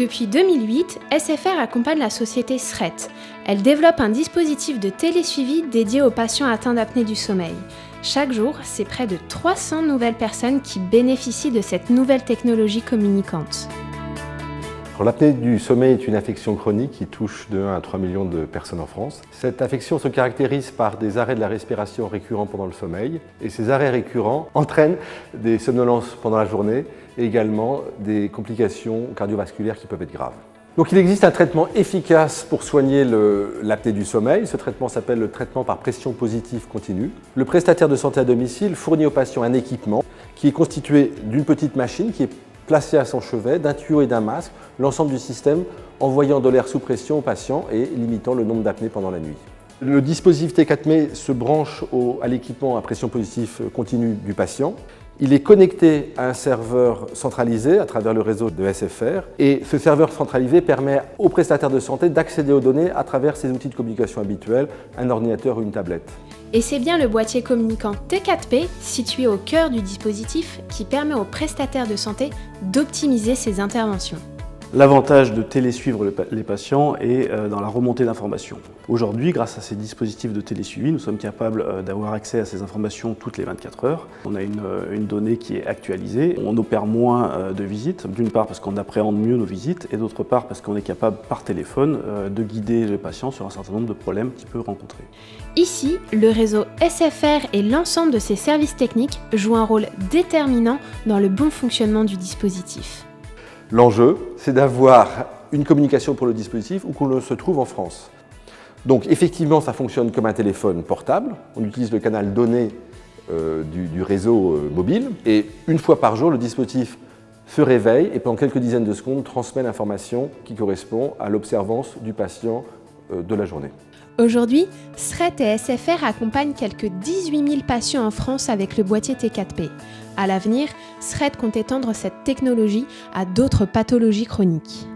Depuis 2008, SFR accompagne la société SRET. Elle développe un dispositif de télésuivi dédié aux patients atteints d'apnée du sommeil. Chaque jour, c'est près de 300 nouvelles personnes qui bénéficient de cette nouvelle technologie communicante. L'apnée du sommeil est une affection chronique qui touche de 1 à 3 millions de personnes en France. Cette affection se caractérise par des arrêts de la respiration récurrents pendant le sommeil. Et ces arrêts récurrents entraînent des somnolences pendant la journée et également des complications cardiovasculaires qui peuvent être graves. Donc il existe un traitement efficace pour soigner l'apnée du sommeil. Ce traitement s'appelle le traitement par pression positive continue. Le prestataire de santé à domicile fournit au patient un équipement qui est constitué d'une petite machine qui est placé à son chevet, d'un tuyau et d'un masque, l'ensemble du système envoyant de l'air sous pression au patient et limitant le nombre d'apnées pendant la nuit. Le dispositif T4ME se branche à l'équipement à pression positive continue du patient. Il est connecté à un serveur centralisé à travers le réseau de SFR et ce serveur centralisé permet aux prestataires de santé d'accéder aux données à travers ses outils de communication habituels, un ordinateur ou une tablette. Et c'est bien le boîtier communicant T4P, situé au cœur du dispositif, qui permet aux prestataires de santé d'optimiser ses interventions. L'avantage de télésuivre les patients est dans la remontée d'informations. Aujourd'hui, grâce à ces dispositifs de télésuivi, nous sommes capables d'avoir accès à ces informations toutes les 24 heures. On a une donnée qui est actualisée. On opère moins de visites, d'une part parce qu'on appréhende mieux nos visites et d'autre part parce qu'on est capable par téléphone de guider le patient sur un certain nombre de problèmes qu'il peut rencontrer. Ici, le réseau SFR et l'ensemble de ses services techniques jouent un rôle déterminant dans le bon fonctionnement du dispositif. L'enjeu, c'est d'avoir une communication pour le dispositif où qu'on se trouve en France. Donc effectivement, ça fonctionne comme un téléphone portable. On utilise le canal données du réseau mobile et une fois par jour, le dispositif se réveille et pendant quelques dizaines de secondes transmet l'information qui correspond à l'observance du patient de la journée. Aujourd'hui, SRET et SFR accompagnent quelques 18 000 patients en France avec le boîtier T4P. À l'avenir, SRET compte étendre cette technologie à d'autres pathologies chroniques.